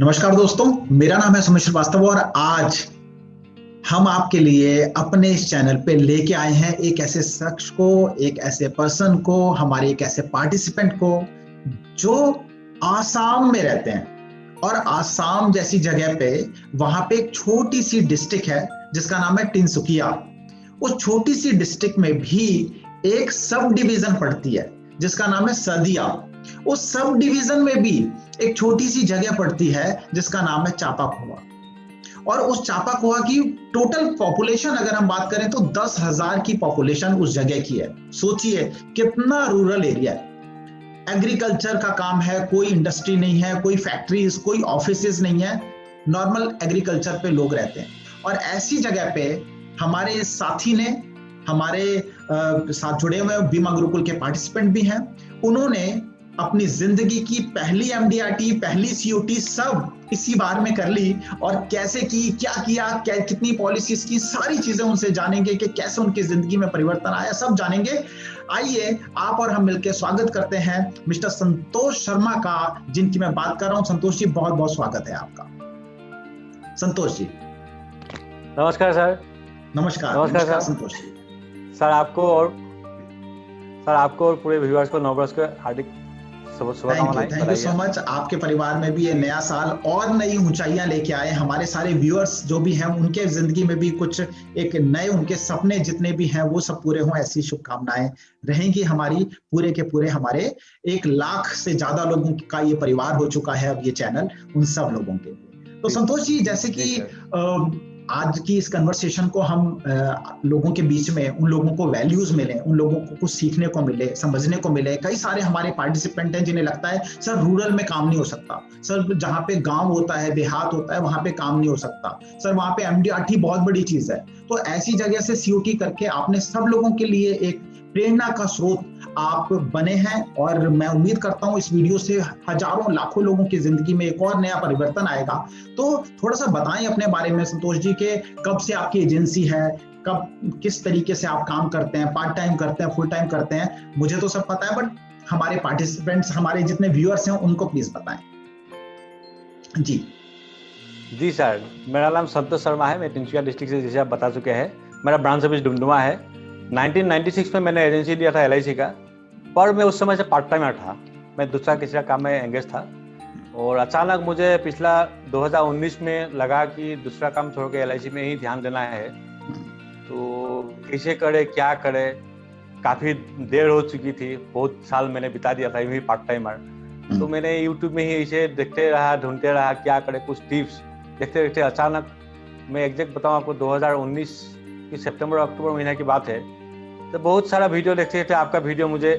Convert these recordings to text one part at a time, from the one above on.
नमस्कार दोस्तों, मेरा नाम है सुमित श्रीवास्तव और आज हम आपके लिए अपने इस चैनल पे लेके आए हैं एक ऐसे शख्स को, एक ऐसे पर्सन को, हमारे एक ऐसे पार्टिसिपेंट को जो आसाम में रहते हैं। और आसाम जैसी जगह पे वहां पे एक छोटी सी डिस्ट्रिक्ट है जिसका नाम है तिनसुकिया। उस छोटी सी डिस्ट्रिक्ट में भी एक सब डिवीजन पड़ती है जिसका नाम है सदिया। उस सब डिवीजन में भी एक छोटी सी जगह पड़ती है जिसका नाम है चापाकुआ। और उस चापाकुआ की टोटल पॉपुलेशन अगर हम बात करें तो 10,000 की पॉपुलेशन उस जगह की है। सोचिए कितना रूरल एरिया है। एग्रीकल्चर का काम है, कोई इंडस्ट्री नहीं है, कोई फैक्ट्रीज, कोई ऑफिसेज नहीं है, नॉर्मल एग्रीकल्चर पे लोग रहते हैं। और ऐसी जगह पे हमारे साथी ने, हमारे साथ जुड़े हुए बीमा गुरुकुल के पार्टिसिपेंट भी हैं, उन्होंने अपनी जिंदगी की पहली एमडीआरटी, पहली सीओटी सब इसी बार में कर ली। और कैसे की, क्या किया, कितनी पॉलिसीज की, सारी चीजें उनसे जानेंगे कि कैसे उनकी जिंदगी में परिवर्तन आया, सब जानेंगे। आइए आप और हम मिलकर स्वागत करते हैं मिस्टर संतोष शर्मा का, जिनकी मैं बात कर रहा हूं। संतोष जी, बहुत बहुत स्वागत है आपका। संतोष जी नमस्कार सर। नमस्कार संतोष जी। सर आपको और पूरे व्यूअर्स को नववर्ष के हार्दिक शुभकामनाएं। Thank you so much. आपके परिवार में भी ये नया साल और नई ऊंचाइयां लेके आए। हमारे सारे व्यूअर्स जो भी हैं उनके जिंदगी में भी कुछ एक नए, उनके सपने जितने भी हैं वो सब पूरे हों, ऐसी शुभकामनाएं रहेंगी हमारी। पूरे के पूरे हमारे 1 लाख से ज्यादा लोगों का ये परिवार हो चुका है अब ये चैनल, उन सब लोगों के लिए। तो संतोष जी, जैसे कि आज की इस कन्वर्सेशन को हम लोगों के बीच में, उन लोगों को वैल्यूज मिले, उन लोगों को कुछ सीखने को मिले, समझने को मिले। कई सारे हमारे पार्टिसिपेंट हैं जिन्हें लगता है सर रूरल में काम नहीं हो सकता, सर जहाँ पे गांव होता है, देहात होता है, वहां पे काम नहीं हो सकता, सर वहां पे एमडीआरटी बहुत बड़ी चीज है। तो ऐसी जगह से सीओटी करके आपने सब लोगों के लिए एक प्रेरणा का स्रोत आप बने हैं। और मैं उम्मीद करता हूं इस वीडियो से हजारों लाखों लोगों की जिंदगी में एक और नया परिवर्तन आएगा। तो थोड़ा सा बताएं अपने बारे में संतोष जी के, कब से आपकी एजेंसी है, कब किस तरीके से आप काम करते हैं, पार्ट टाइम करते हैं, फुल टाइम करते हैं। मुझे तो सब पता है, बट हमारे पार्टिसिपेंट्स, हमारे जितने व्यूअर्स हैं उनको प्लीज बताएं। जी सर, मेरा नाम संतोष शर्मा है। मैं तिनसुकिया डिस्ट्रिक्ट से, जैसे आप बता चुके हैं। मेरा ब्रांच ऑफिस डुमडुमा है। 1996 में मैंने एजेंसी लिया था LIC का, पर मैं उस समय से पार्ट टाइमर था। मैं दूसरा किसी का काम में एंगेज था। और अचानक मुझे पिछला 2019 में लगा कि दूसरा काम छोड़ के LIC में ही ध्यान देना है। तो कैसे करे, क्या करे, काफ़ी देर हो चुकी थी, बहुत साल मैंने बिता दिया था यही पार्ट टाइमर। तो मैंने यूट्यूब में ही इसे देखते रहा, ढूंढते रहा क्या करे, कुछ टिप्स देखते देखते अचानक, मैं एग्जैक्ट बताऊँ आपको, 2019 की सितंबर अक्टूबर महीने की बात है। तो बहुत सारा वीडियो देखते थे, आपका वीडियो मुझे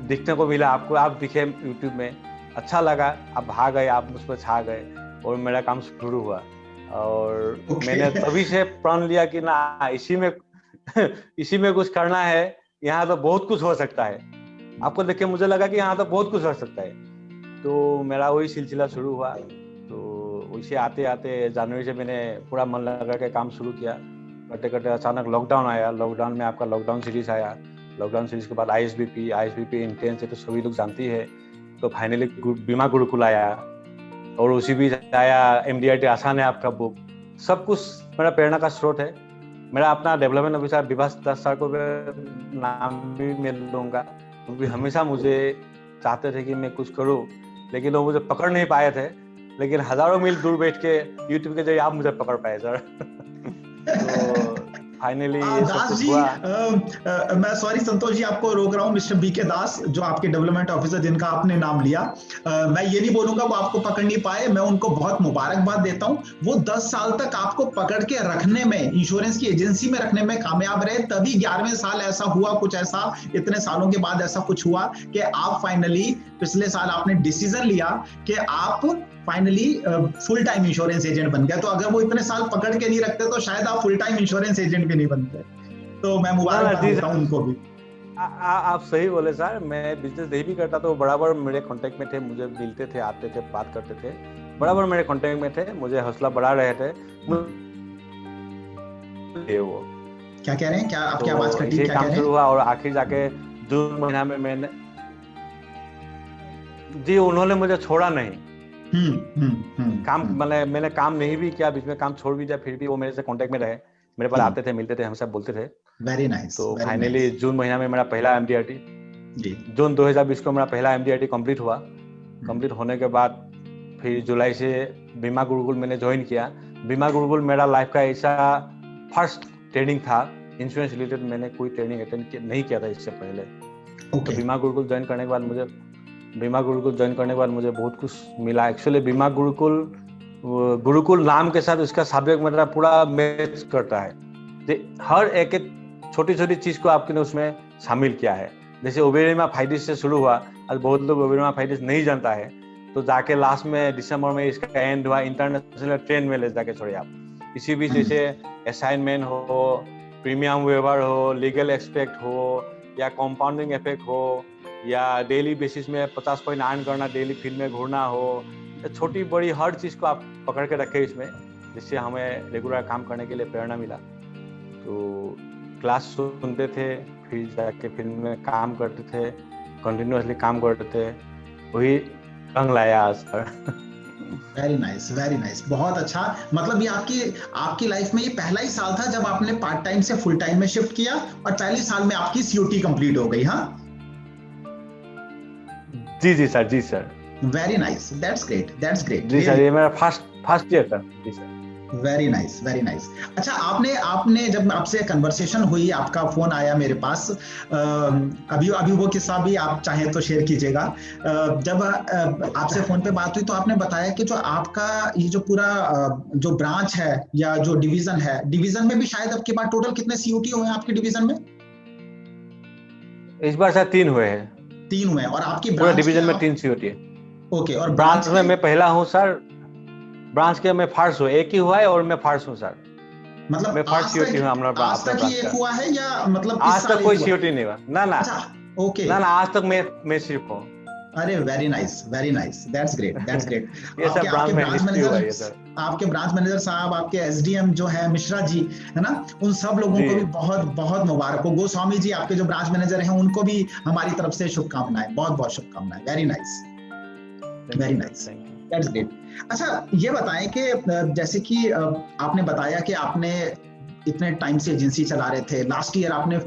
दिखने को मिला, आप दिखे यूट्यूब में, अच्छा लगा, आप भाग गए, आप उस पर छा गए और मेरा काम शुरू हुआ। और मैंने तभी से प्रण लिया कि ना, इसी में कुछ करना है। यहाँ तो बहुत कुछ हो सकता है। आपको देख के मुझे लगा कि यहाँ तो बहुत कुछ हो सकता है। तो मेरा वही सिलसिला शुरू हुआ। तो वैसे आते आते जनवरी से मैंने पूरा मन लगा के काम शुरू किया। करते करते अचानक लॉकडाउन आया। लॉकडाउन में आपका लॉकडाउन सीरीज आया। लॉकडाउन सीरीज के बाद ISBP इंटेंस है तो सभी लोग जानती है। तो फाइनली बीमा गुरुकुल आया और उसी भी आया MDRT आसान है आपका बुक। सब कुछ मेरा प्रेरणा का स्रोत है। मेरा अपना डेवलपमेंट ऑफिसर विभास दास सर को नाम भी मैं लूँगा। वो भी हमेशा मुझे चाहते थे कि मैं कुछ करूँ, लेकिन वो मुझे पकड़ नहीं पाए थे। लेकिन हजारों मील दूर बैठ के यूट्यूब के जरिए आप मुझे पकड़ पाए सर। तो फाइनली दास जी, मैं सॉरी संतोष जी आपको रोक रहा हूँ। मिस्टर BK दास जो आपके डेवलपमेंट ऑफिसर जिनका आपने नाम लिया, मैं ये नहीं बोलूंगा वो आपको पकड़ नहीं पाए, मैं उनको बहुत मुबारकबाद देता हूँ। वो 10 साल तक आपको पकड़ के रखने में, इंश्योरेंस की एजेंसी में रखने में कामयाब रहे, तभी 11वें साल ऐसा हुआ, कुछ ऐसा, इतने सालों के बाद ऐसा कुछ हुआ कि आप फाइनली पिछले साल आपने डिसीजन लिया कि आप finally full time insurance agent बन गए। तो अगर वो इतने साल पकड़ के नहीं रखते तो शायद आप फुल टाइम इंश्योरेंस एजेंट भी नहीं बनते। तो मैं मुबारक देता हूं उनको भी। आप सही बोले सर। मैं बिजनेस नहीं भी करता तो बराबर मेरे कांटेक्ट में थे, मुझे मिलते थे, आते थे, बात करते थे, बराबर मेरे कांटेक्ट में थे, मुझे हौसला बढ़ा रहे थे। वो क्या कह रहे हैं? क्या आपकी आवाज कटी? क्या कह रहे हैं? शुरू हुआ और आखिर जाके जून महीना में मैंने, जी उन्होंने मुझे छोड़ा नहीं। काम मैंने काम नहीं भी किया, बीच में काम छोड़ भी दिया, फिर भी वो मेरे से कांटेक्ट में रहे, मेरे पास आते थे, मिलते थे, हम सब बोलते थे। Very nice. तो फाइनली जून महीना में मेरा पहला MDRT, जून 2020 को मेरा पहला MDRT कंप्लीट हुआ। कंप्लीट होने के बाद फिर जुलाई से बीमा गुरुकुल मैंने ज्वाइन किया। बीमा गुरुकुल मेरा लाइफ का ऐसा फर्स्ट ट्रेनिंग था, इंश्योरेंस रिलेटेड मैंने कोई ट्रेनिंग अटेंड नहीं किया था इससे पहले। तो बीमा गुरुकुल ज्वाइन करने के बाद मुझे बहुत कुछ मिला। एक्चुअली बीमा गुरुकुल नाम के साथ उसका सब्जेक्ट मेरा पूरा मैच करता है। हर एक छोटी छोटी चीज को आपने उसमें शामिल किया है। जैसे ओबेरमा फाइडिस से शुरू हुआ, आज बहुत लोग ओबेरमा फाइडिस नहीं जानता है, तो जाके लास्ट में दिसंबर में इसका एंड हुआ, इंटरनेशनल ट्रेन में ले जाके छोड़े आप। इसी बीच जैसे असाइनमेंट हो, प्रीमियम वेवर हो, लीगल एक्सपेक्ट हो, या कंपाउंडिंग इफेक्ट हो, या डेली बेसिस में 50 पॉइंट अर्न करना, डेली फील्ड में घूरना हो, छोटी बड़ी हर चीज को आप पकड़ के रखे इसमें, जिससे हमें रेगुलर काम करने के लिए प्रेरणा मिला। तो क्लास सुनते थे, फिर जाके फील्ड में काम करते थे, कंटिन्यूअसली काम करते थे, वही रंग लाया आज पर। वेरी नाइस, बहुत अच्छा। मतलब ये आपकी लाइफ में ये पहला ही साल था जब आपने पार्ट टाइम से फुल टाइम में शिफ्ट किया, और पहले साल में आपकी COT कंप्लीट हो गई। हाँ जी sir. Very nice, that's great जी सर, ये मेरा फर्स्ट ईयर था। जी सर, वेरी नाइस। अच्छा, आपने जब आपसे कन्वर्सेशन हुई, आपका फोन आया मेरे पास, अभी वो किस्सा भी आप चाहें तो शेयर कीजिएगा। जब आपसे फोन पे बात हुई तो आपने बताया कि जो आपका ये जो पूरा जो ब्रांच है या जो डिवीजन है, डिवीजन में भी शायद आपके पास टोटल कितने COT हुए हैं आपके डिवीजन में? इस बार शायद 3 हुए हैं। 3 हुए, और आपकी पूरा डिवीजन में 3 COT है। ओके, और ब्रांच में मैं पहला हूँ सर, ब्रांच के मैं फर्स्ट हूँ, एक ही हुआ है और मैं फर्स्ट हूँ सर। मतलब मैं फर्स्ट COT हूँ हमारा ब्रांच। आज तक ही एक हुआ है या मतलब आज तक कोई COT नहीं हुआ? ना। अच्छा, ओके, ना, आज तक मैं सिर्फ हूँ। अरे वेरी नाइस, दैट्स ग्रेट। ये सब ब्रांच में हिस्ट्री हुआ है सर। आपके ब्रांच मैनेजर साहब, आपके SDM जो है मिश्रा जी, है ना, उन सब लोगों को भी बहुत मुबारक हो। गोस्वामी जी आपके जो ब्रांच मैनेजर हैं, उनको भी हमारी तरफ से शुभकामनाएं, बहुत शुभकामनाएं। Very nice, that's great. अच्छा, ये बताएं कि जैसे कि आपने बताया कि आपने इतने टाइम से एजेंसी चला रहे थे, लास्ट ईयर आपने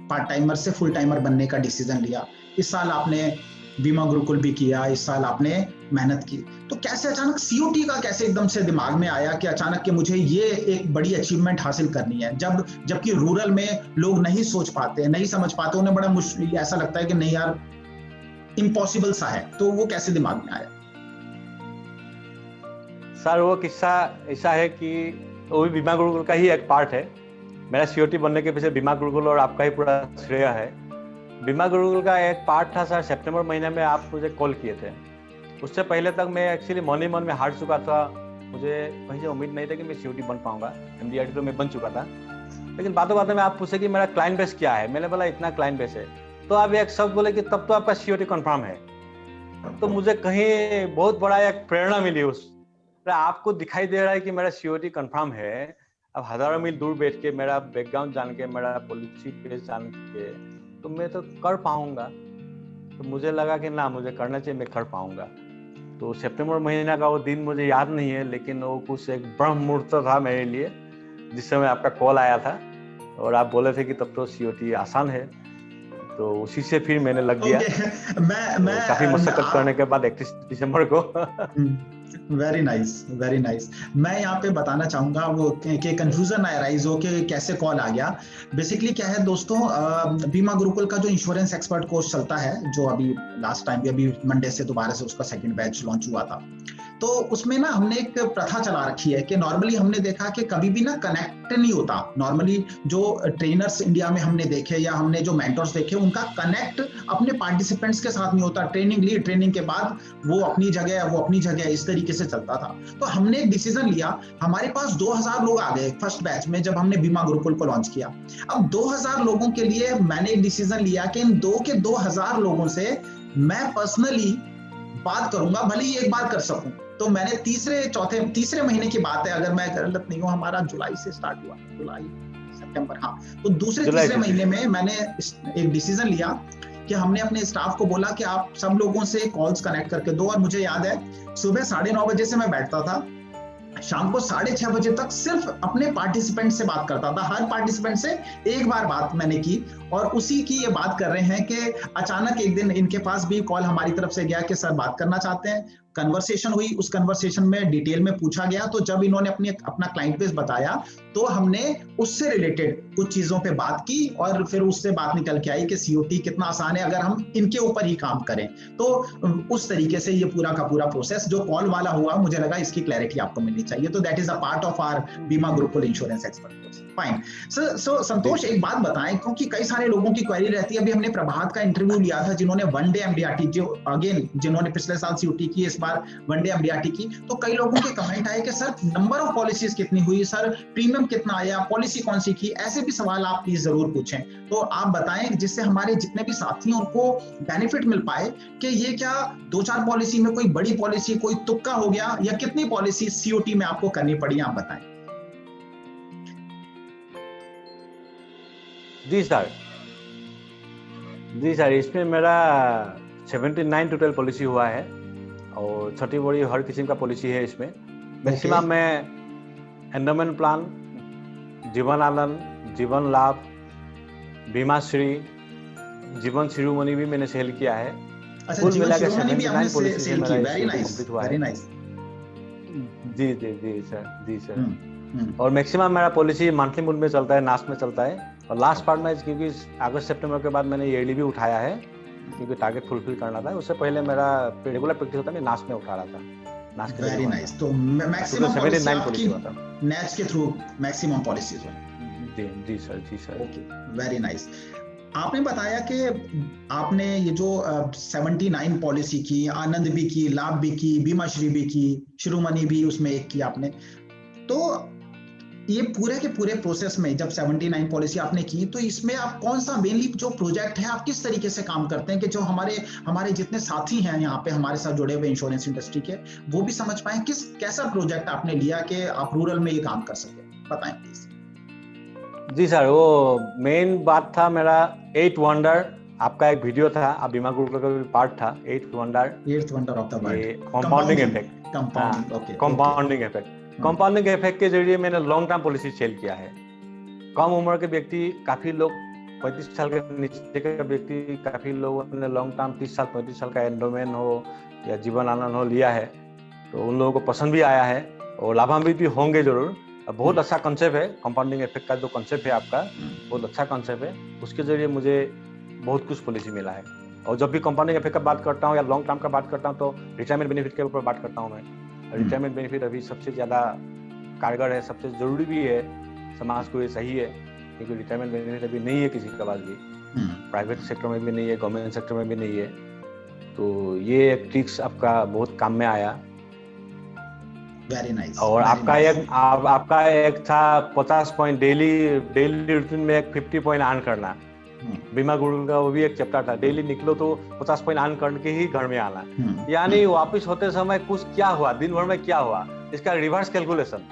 पार्ट टाइमर से फुल टाइमर बनने का डिसीजन लिया, इस साल आपने बीमा गुरुकुल भी किया, इस साल आपने मेहनत की, तो कैसे अचानक COT का कैसे एकदम से दिमाग में आया कि अचानक कि मुझे ये एक बड़ी अचीवमेंट हासिल करनी है, जबकि रूरल में लोग नहीं सोच पाते, नहीं समझ पाते, उन्हें बड़ा मुश्किल, ऐसा लगता है कि नहीं यार इम्पॉसिबल सा है, तो वो कैसे दिमाग में आया? सर वो किस्सा ऐसा है कि वो भी बीमा गुरुकुल का ही एक पार्ट है। मेरा COT बनने के पीछे बीमा गुरुकुल और आपका ही पूरा श्रेय है। बीमा गुरुकुल का एक पार्ट था सर, सितंबर महीने में आप मुझे कॉल किए थे। उससे पहले तक मैं एक्चुअली मन में हार चुका था, मुझे कहीं से उम्मीद नहीं था कि मैं COT बन पाऊंगा। MDRT तो मैं बन चुका था, लेकिन बातों में आप पूछे कि मेरा क्लाइंट बेस क्या है, मैंने बोला इतना क्लाइंट बेस है, तो आप एक शब्द बोले कि तब तो आपका COT कंफर्म है। तो मुझे कहीं बहुत बड़ा एक प्रेरणा मिली, उस आपको दिखाई दे रहा है कि मेरा COT कंफर्म है, अब हजारों मील दूर बैठ के मेरा बैकग्राउंड जान के, मेरा पॉलिसी पेज जान के, तो मैं तो कर पाऊंगा। तो मुझे लगा कि ना, मुझे करना चाहिए, मैं कर पाऊंगा। तो सितंबर महीना का वो दिन मुझे याद नहीं है, लेकिन वो कुछ एक ब्रह्म मुहूर्त था मेरे लिए, जिस समय आपका कॉल आया था और आप बोले थे कि तब तो COT आसान है, तो उसी से फिर मैंने लग गया। मैं काफी मशक्कत करने के बाद 31 दिसंबर को वेरी नाइस। मैं यहाँ पे बताना चाहूंगा वो कि कंफ्यूजन अराइज हो कि कैसे कॉल आ गया। बेसिकली क्या है दोस्तों, बीमा गुरुकुल का जो इंश्योरेंस एक्सपर्ट कोर्स चलता है, जो अभी लास्ट टाइम भी अभी मंडे से दोबारा से उसका सेकंड बैच लॉन्च हुआ था, तो उसमें ना हमने एक प्रथा चला रखी है कि नॉर्मली हमने देखा कि कभी भी ना कनेक्ट नहीं होता। नॉर्मली जो ट्रेनर्स इंडिया में हमने देखे या हमने जो मेंटर्स देखे, उनका कनेक्ट अपने पार्टिसिपेंट्स के साथ नहीं होता। ट्रेनिंग ली, ट्रेनिंग के बाद वो अपनी जगह इस तरीके से चलता था। तो हमने एक डिसीजन लिया, हमारे पास 2000 लोग आ गए फर्स्ट बैच में जब हमने बीमा गुरुकुल को लॉन्च किया। अब 2000 लोगों के लिए मैंने एक डिसीजन लिया कि इन 2000 लोगों से मैं पर्सनली बात करूंगा, भले ही एक बार कर सकूं। तो मैंने तीसरे महीने की बात है, अगर मैं गलत नहीं हूं, हमारा जुलाई से स्टार्ट हुआ, जुलाई सितंबर, हाँ, तो तीसरे महीने में मैंने एक डिसीजन लिया कि हमने अपने स्टाफ को बोला कि आप सब लोगों से कॉल्स कनेक्ट करके दो। और मुझे याद है सुबह 9:30 बजे से मैं बैठता था, शाम को 6:30 बजे तक सिर्फ अपने पार्टिसिपेंट से बात करता था। हर पार्टिसिपेंट से एक बार बात मैंने की, और उसी की ये बात कर रहे हैं कि अचानक एक दिन इनके पास भी कॉल हमारी तरफ से गया कि सर बात करना चाहते हैं। कन्वर्सेशन हुई, उस कन्वर्सेशन में डिटेल में पूछा गया, तो जब इन्होंने अपना क्लाइंट बेस बताया तो हमने उससे रिलेटेड कुछ चीजों पे बात की, और फिर उससे बात निकल के आई कि सीओटी कितना आसान है अगर हम इनके ऊपर ही काम करें। तो उस तरीके से ये पूरा का पूरा प्रोसेस जो कॉल वाला हुआ, मुझे लगा इसकी क्लैरिटी आपको मिलनी चाहिए। तो that is a part of our Bima Gurukul insurance expert course. Fine. So Santosh, एक बात बताएं, क्योंकि कई सारे लोगों की क्वेरी रहती है। अभी हमने प्रभात का इंटरव्यू लिया था जिन्होंने वन डे एमडीआरटी, जो अगेन जिन्होंने पिछले साल सीओटी की, इस बार वन डे एमडीआरटी की। तो कई लोगों के कमेंट आए कि सर नंबर ऑफ पॉलिसीज कितनी हुई, सर प्रीमियम कितना आया, पॉलिसी कौन सी की। ऐसे भी सवाल आप प्लीज जरूर पूछें। तो आप बताएं जिससे हमारे जितने भी साथी हैं उनको बेनिफिट मिल पाए कि ये क्या 2-4 पॉलिसी में कोई बड़ी पॉलिसी, कोई तुक्का हो गया, या कितनी पॉलिसी सीओटी में आपको करनी पड़ी, आप बताएं। जी सर, इसमें मेरा 79 टोटल पॉलिसी हुआ है, और छोटी बड़ी हर किस्म का पॉलिसी है इसमें। मैक्सिमम में एंडोमेंट प्लान, जीवन आनंद, जीवन लाभ, बीमा श्री, जीवन शिरोमणि भी मैंने सेल किया है। कुल मिला के 79 पॉलिसी कंप्लीट हुआ है। जी सर। और मैक्सिमम मेरा पॉलिसी मंथली मोड में चलता है, नास में चलता है। और लास्ट पार्ट में, क्योंकि अगस्त सितंबर के बाद मैंने ईयरली भी उठाया है, क्योंकि टारगेट फुलफिल करना था। उससे पहले मेरा रेगुलर प्रैक्टिस होता है, मैं नास में उठा रहा था। नास के वेरी नाइस। तो मैक्सिमम 79 पॉलिसी होता है, नेच के थ्रू मैक्सिमम पॉलिसीज हुई। जी सर। Okay, very nice. आपने बताया कि आपने ये जो 79 पॉलिसी की, आनंद भी की, लाभ भी की, बीमा श्री भी की, शिरोमणि भी उसमें एक की आपने। तो ये पूरे के पूरे प्रोसेस में जब 79 पॉलिसी आपने की, तो इसमें आप कौन सा मेनली जो प्रोजेक्ट है, आप किस तरीके से काम करते हैं कि जो हमारे जितने साथी हैं यहाँ पे हमारे साथ जुड़े हुए इंश्योरेंस इंडस्ट्री के, वो भी समझ पाए कैसा प्रोजेक्ट आपने लिया कि आप रूरल में ये काम कर सके, बताएं प्लीज। जी सर, वो मेन बात था मेरा 8 वंडर। आपका एक वीडियो था, आप बीमा गुरुकुल का भी पार्ट था, 8th wonder of the world, compounding effect. Compounding effect compounding effect के जरिए मैंने लॉन्ग टर्म पॉलिसी सेल किया है। कम उम्र के व्यक्ति, काफी लोग 35 साल के नीचे के व्यक्ति, काफी लोगों ने लॉन्ग टर्म 30 साल 35 साल का एंडोमेन हो या जीवन आनंद हो लिया है, तो उन लोगों को पसंद भी आया है और लाभान्वित भी होंगे जरूर। बहुत अच्छा कंसेप्ट है कंपाउंडिंग इफेक्ट का, जो कंसेप्ट है आपका बहुत अच्छा कंसेप्ट है। उसके जरिए मुझे बहुत कुछ पॉलिसी मिला है। और जब भी कंपाउंडिंग इफेक्ट का बात करता हूँ या लॉन्ग टर्म का बात करता हूँ, तो रिटायरमेंट बेनिफिट के ऊपर बात करता हूँ मैं। रिटायरमेंट बेनिफिट अभी सबसे ज़्यादा कारगर है, सबसे ज़रूरी भी है समाज को, ये सही है, क्योंकि रिटायरमेंट बेनिफिट अभी नहीं है किसी के पास भी, प्राइवेट सेक्टर में भी नहीं है, गवर्नमेंट सेक्टर में भी नहीं है। तो ये एक ट्रिक्स आपका बहुत काम में आया। Very nice. और आपका एक था 50 पॉइंट डेली रूटीन में एक 50 पॉइंट अर्न करना। बीमा गुरुकुल का वो भी एक चैप्टर था, डेली निकलो तो 50 पॉइंट अर्न करके ही घर में आना। यानी वापस होते समय कुछ क्या हुआ, दिन भर में क्या हुआ, इसका रिवर्स कैलकुलेशन।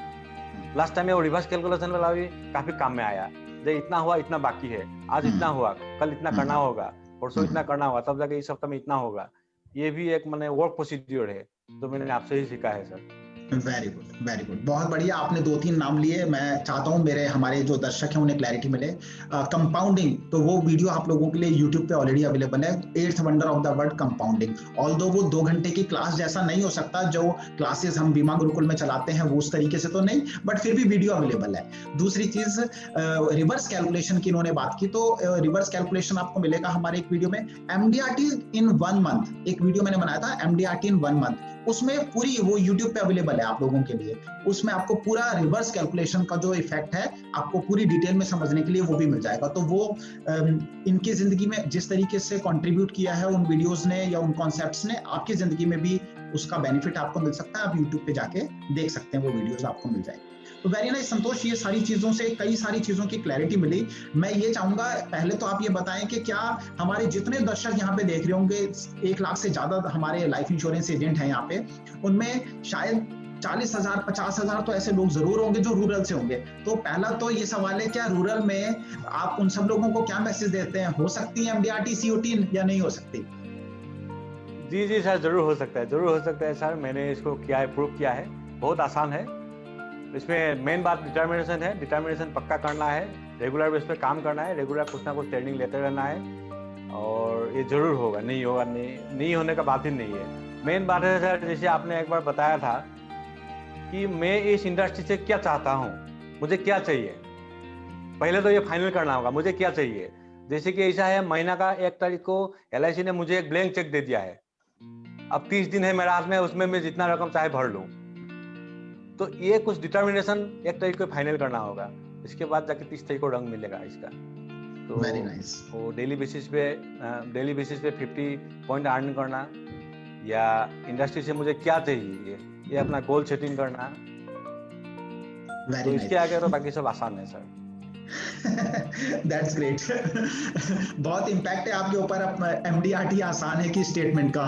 लास्ट टाइम वो रिवर्स कैलकुलेशन वाला भी काफी काम में आया। जो इतना हुआ, इतना बाकी है, आज इतना हुआ, कल इतना करना होगा, परसों इतना करना होगा, तब जाके इस हफ्ते में इतना होगा। ये भी एक मैंने वर्क प्रोसीड्यूर है, तो मैंने आपसे ही सीखा है सर। वेरी गुड, बहुत बढ़िया। आपने 2-3 नाम लिए, मैं चाहता हूं हमारे जो दर्शक हैं उन्हें क्लैरिटी मिले। कंपाउंडिंग, तो वो वीडियो आप लोगों के लिए यूट्यूब पे ऑलरेडी अवेलेबल है, 8th wonder of the world compounding. Although वो 2 घंटे की क्लास जैसा नहीं हो सकता, जो क्लासेस हम बीमा गुरुकुल में चलाते हैं वो उस तरीके से तो नहीं, बट फिर भी वीडियो अवेलेबल है। दूसरी चीज, रिवर्स कैलकुलेशन की इन्होंने बात की, तो रिवर्स कैलकुलेशन आपको मिलेगा हमारे एक वीडियो में। एमडीआरटी इन 1 मंथ, एक वीडियो मैंने बनाया था एमडीआरटी इन 1 मंथ, उसमें पूरी वो यूट्यूब पे अवेलेबल है आप लोगों के लिए। उसमें आपको पूरा रिवर्स कैलकुलेशन का जो इफेक्ट है आपको पूरी डिटेल में समझने के लिए वो भी मिल जाएगा। तो वो इनकी जिंदगी में जिस तरीके से कंट्रीब्यूट किया है उन वीडियोस ने या उन कॉन्सेप्ट्स ने, आपकी जिंदगी में भी उसका बेनिफिट आपको मिल सकता है। आप यूट्यूब पे जाके देख सकते हैं, वो वीडियोस आपको मिल जाएंगे। तो वेरी नाइस संतोष, ये सारी चीजों से कई सारी चीजों की क्लैरिटी मिली। मैं ये चाहूंगा, पहले तो आप ये बताएं कि क्या हमारे जितने दर्शक यहाँ पे देख रहे होंगे, 1 लाख से ज्यादा हमारे लाइफ इंश्योरेंस एजेंट हैं यहाँ पे, उनमें शायद 40,000 50,000 तो ऐसे लोग जरूर होंगे जो रूरल से होंगे। तो पहला तो ये सवाल है, क्या रूरल में आप उन सब लोगों को क्या मैसेज देते हैं, हो सकती है MDRT COT या नहीं हो सकती? जी जी सर, जरूर हो सकता है, जरूर हो सकता है सर। मैंने इसको किया है, प्रूव किया है, बहुत आसान है। इसमें मेन बात डिटर्मिनेशन है, डिटर्मिनेशन पक्का करना है, रेगुलर बेस पे काम करना है, रेगुलर कुछ ना कुछ ट्रेनिंग लेते रहना है, और ये जरूर होगा, नहीं होगा, नहीं होने का बात ही नहीं है। मेन बात है सर, जैसे आपने एक बार बताया था कि मैं इस इंडस्ट्री से क्या चाहता हूँ, मुझे क्या चाहिए, पहले तो ये फाइनल करना होगा मुझे क्या चाहिए। जैसे कि ऐसा है, महीना का 1 तारीख को LIC ने मुझे एक ब्लैंक चेक दे दिया है, अब 30 दिन है मेरे हाथ में, उसमें मैं जितना रकम चाहे भर लूं। तो ये कुछ डिटर्मिनेशन 1 तारीख को फाइनल करना होगा, इसके बाद जाके 30 तारीख को रंग मिलेगा इसका। तो वेरी नाइस। वो डेली बेसिस पे 50 पॉइंट अर्न करना, या इंडस्ट्री से मुझे क्या चाहिए, ये अपना गोल सेटिंग करना। तो इसके आगे तो बाकी सब आसान है सर। That's great. बहुत इम्पैक्ट है आपके ऊपर MDRT आसान है की स्टेटमेंट का।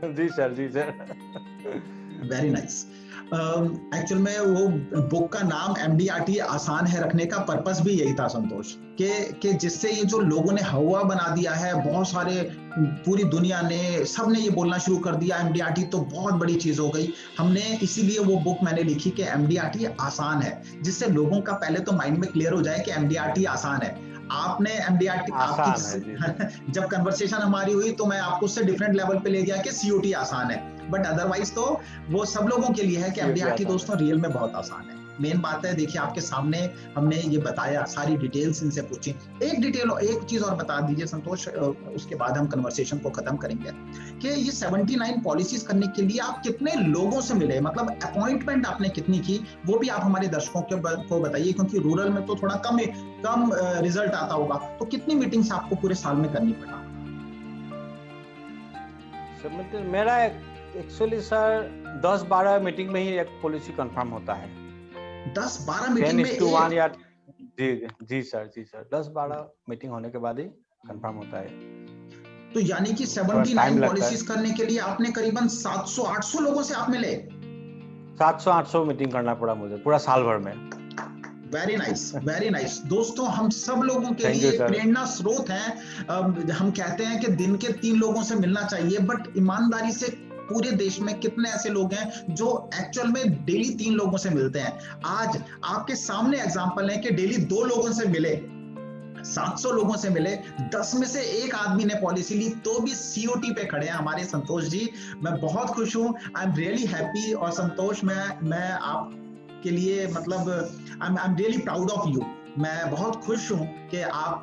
जी सर, जी सर। Very nice. एक्चुअल में वो बुक का नाम MDRT आसान है रखने का पर्पस भी यही था संतोष, कि जिससे ये जो लोगों ने हवा बना दिया है, बहुत सारे पूरी दुनिया ने, सबने ये बोलना शुरू कर दिया MDRT तो बहुत बड़ी चीज हो गई। हमने इसीलिए वो बुक मैंने लिखी कि MDRT आसान है, जिससे लोगों का पहले तो माइंड में क्लियर हो जाए कि MDRT आसान है। आपने MDRT आपकी जब कन्वर्सेशन हमारी हुई तो मैं आपको उससे डिफरेंट लेवल पे ले गया कि COT आसान है, बट अदरवाइज तो वो सब लोगों के लिए है कि MDRT दोस्तों रियल में बहुत आसान है। मेन बात है, देखिए आपके सामने हमने ये बताया, सारी डिटेल्स इनसे पूछी। एक चीज और बता दीजिए संतोष, उसके बाद हम कन्वर्सेशन को खत्म करेंगे, कि ये 79 पॉलिसीज करने के लिए आप कितने लोगों से मिले, मतलब अपॉइंटमेंट आपने कितनी की, वो भी आप हमारे दर्शकों को बताइए, क्योंकि रूरल में तो थोड़ा कम रिजल्ट आता होगा। तो कितनी मीटिंग्स आपको पूरे साल में करनी पड़ा? मेरा एक्चुअली सर 10-12 मीटिंग में ही एक पॉलिसी कंफर्म होता है। 10-12 मीटिंग में एक? या जी सर, 10-12 मीटिंग होने के बाद ही कंफर्म होता है। तो यानी कि 79 पॉलिसीज करने के लिए आपने करीबन 700-800 लोगों से आप मिले? 700-800 मीटिंग करना पड़ा मुझे पूरा साल भर में। Very nice, very nice. दोस्तों, हम सब लोगों के लिए प्रेरणा स्रोत हैं। हम कहते हैं कि दिन के 3 लोगों से मिलना चाहिए, बट ईमानदारी से पूरे देश में कितने ऐसे लोग हैं जो एक्चुअल में डेली 3 लोगों से मिलते हैं? आज आपके सामने एग्जांपल है कि डेली 2 लोगों से मिले, 700 लोगों से मिले, 10 में से एक आदमी ने पॉलिसी ली, तो भी COT पे खड़े हैं हमारे संतोष जी। मैं बहुत खुश हूं, आई एम रियली हैप्पी। और संतोष, मैं आपके लिए मतलब I am really proud of you. मैं बहुत खुश हूं कि आप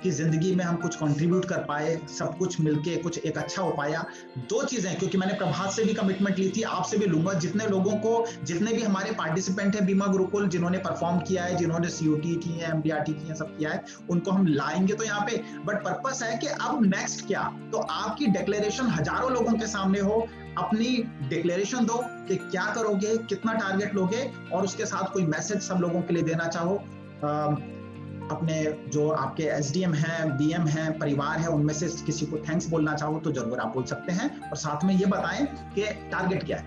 की जिंदगी में हम कुछ कंट्रीब्यूट कर पाए, सब कुछ मिलके कुछ एक अच्छा हो पाया। 2 चीजें, क्योंकि मैंने प्रभात से भी कमिटमेंट ली थी, आपसे भी लूंगा, जितने लोगों को, जितने भी हमारे पार्टिसिपेंट हैं बीमा गुरुकुल, जिन्होंने परफॉर्म किया है, जिन्होंने COT की है, MDRT की है, सब किया है, उनको हम लाएंगे तो यहाँ पे। बट पर्पस है कि अब नेक्स्ट क्या, तो आपकी डिक्लेरेशन हजारों लोगों के सामने हो, अपनी डिक्लेरेशन दो कि क्या करोगे, कितना टारगेट लोगे, और उसके साथ कोई मैसेज सब लोगों के लिए देना चाहो। अपने जो आपके SDM हैं, BM हैं, परिवार है, उनमें से किसी को थैंक्स बोलना चाहो तो जरूर आप बोल सकते हैं, और साथ में ये बताएं कि टारगेट क्या है।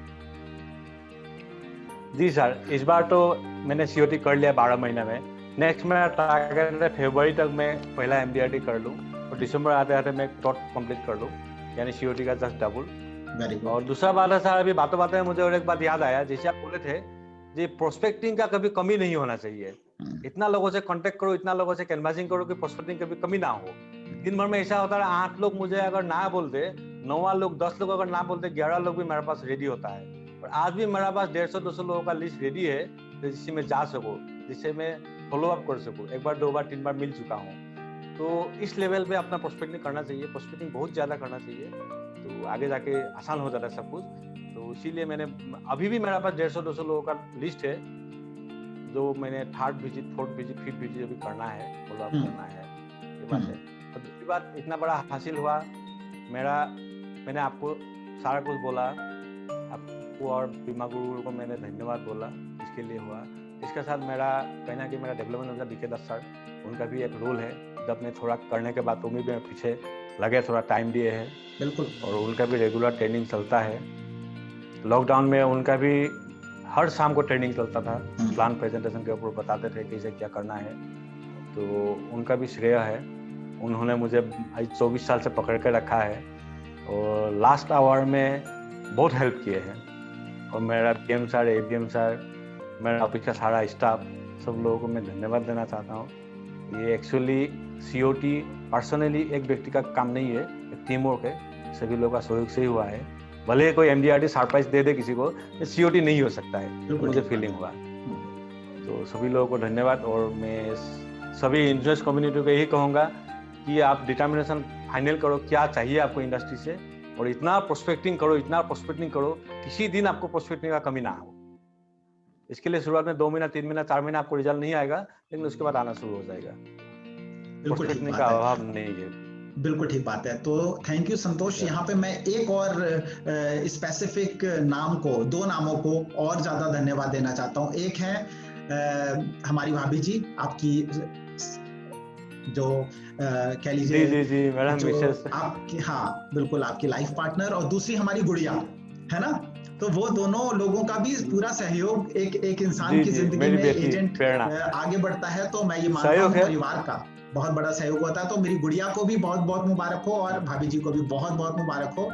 जी सर, इस बार तो मैंने COT कर लिया 12 महीने में। नेक्स्ट मेरा टारगेट है फरवरी तक मैं पहला MDRT कर लूँ, और दिसंबर आते आते मैं टॉट कंप्लीट कर लूँ, यानी COT का जस्ट डबल। और दूसरा बात है सर, अभी बातों बातें में मुझे और एक बात याद आया, जैसे आप बोले थे जी, प्रोस्पेक्टिंग का कभी कमी नहीं होना चाहिए। इतना लोगों से कांटेक्ट करो, इतना लोगों से कैनवासिंग करो कि प्रोस्पेक्टिंग कभी कमी ना हो। दिन भर में ऐसा होता है 8 लोग मुझे अगर ना बोलते, 9वां लोग, 10 लोग अगर ना बोलते, 11 लोग भी मेरे पास रेडी होता है। और आज भी मेरे पास 150-200 लोगों का लिस्ट रेडी है, जिससे मैं जा सकूँ, जिससे मैं फॉलो अप कर सकूँ। 1 बार 2 बार 3 बार मिल चुका हूँ। तो इस लेवल पे अपना प्रोस्पेक्टिंग करना चाहिए, प्रोस्पेक्टिंग बहुत ज्यादा करना चाहिए, तो आगे जाके आसान हो जाता है सब कुछ। तो इसीलिए मैंने, अभी भी मेरे पास 150-200 लोगों का लिस्ट है, जो मैंने 3rd visit, 4th visit, 5th visit अभी करना है, फॉलो अप करना है, ये बात है। और दूसरी बात, इतना बड़ा हासिल हुआ मैंने आपको सारा कुछ बोला, आपको और बीमा गुरु को मैंने धन्यवाद बोला, इसके लिए हुआ। इसके साथ मेरा कहना कि मेरा डेवलपमेंट मैनेजर DK दास सर, उनका भी एक रोल है। जब मैं थोड़ा करने के बाद तो भी मैं पीछे लगे, थोड़ा टाइम दिए है, बिल्कुल, और उनका भी रेगुलर ट्रेनिंग चलता है। लॉकडाउन में उनका भी हर शाम को ट्रेनिंग चलता था, प्लान प्रेजेंटेशन के ऊपर बताते थे कैसे क्या करना है, तो उनका भी श्रेय है। उन्होंने मुझे 24 साल से पकड़ के रखा है और लास्ट आवर में बहुत हेल्प किए हैं। और मेरा PM सर, ABM सर, मेरा ऑफिस का सारा स्टाफ, सब लोगों को मैं धन्यवाद देना चाहता हूँ। ये एक्चुअली COT पर्सनली एक व्यक्ति का काम नहीं है, एक टीम वर्क है, सभी लोगों का सहयोग से ही हुआ है। भले कोई MDRT सरप्राइज दे दे किसी को, तो COT नहीं हो सकता है, तो मुझे फीलिंग हुआ। तो सभी लोगों को धन्यवाद। और मैं सभी इंश्योरेंस कम्युनिटी को यही कहूँगा कि आप डिटर्मिनेशन फाइनल करो, क्या चाहिए आपको इंडस्ट्री से, और इतना प्रोस्पेक्टिंग करो, किसी दिन आपको प्रोस्पेक्टिंग का कमी ना हो। इसके लिए शुरुआत में 2 महीना, 3 महीना, 4 महीना आपको रिजल्ट नहीं आएगा, लेकिन उसके बाद आना शुरू हो जाएगा। प्रोस्पेक्टिंग का अभाव नहीं है। बिल्कुल ठीक बात है। तो थैंक यू संतोष। यहाँ पे मैं एक और स्पेसिफिक नाम को, 2 नामों को और ज्यादा धन्यवाद देना चाहता हूँ। एक है हमारी भाभी जी, आपकी जो कह लीजिए जी मैडम, मिसेस आपकी, हाँ बिल्कुल, आपकी लाइफ पार्टनर, और दूसरी हमारी गुड़िया है ना। तो वो दोनों लोगों का भी पूरा सहयोग, एक इंसान की जिंदगी में एजेंट आगे बढ़ता है, तो मैं ये मानता हूँ परिवार का बहुत बड़ा सहयोग होता है। तो मेरी गुड़िया को भी बहुत बहुत मुबारक हो और भाभी जी को भी बहुत बहुत मुबारक हो।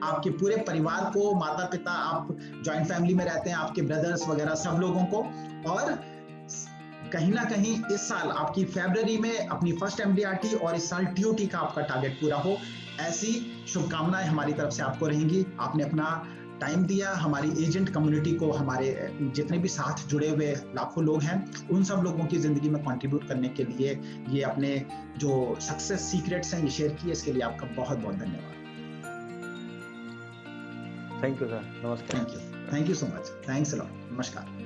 आपके पूरे परिवार को, माता पिता, आप जॉइंट फैमिली में रहते हैं, आपके ब्रदर्स वगैरह सब लोगों को, और कहीं ना कहीं इस साल आपकी फरवरी में अपनी फर्स्ट MDRT और इस साल TOT का आपका टारगेट पूरा हो, ऐसी शुभकामनाएं हमारी तरफ से आपको रहेंगी। आपने अपना टाइम दिया हमारी एजेंट कम्युनिटी को, हमारे जितने भी साथ जुड़े हुए लाखों लोग हैं, उन सब लोगों की जिंदगी में कंट्रीब्यूट करने के लिए, ये अपने जो सक्सेस सीक्रेट्स हैं ये शेयर किए, इसके लिए आपका बहुत बहुत धन्यवाद। थैंक यू सर, नमस्कार। Thank you so much, thanks a lot, नमस्कार।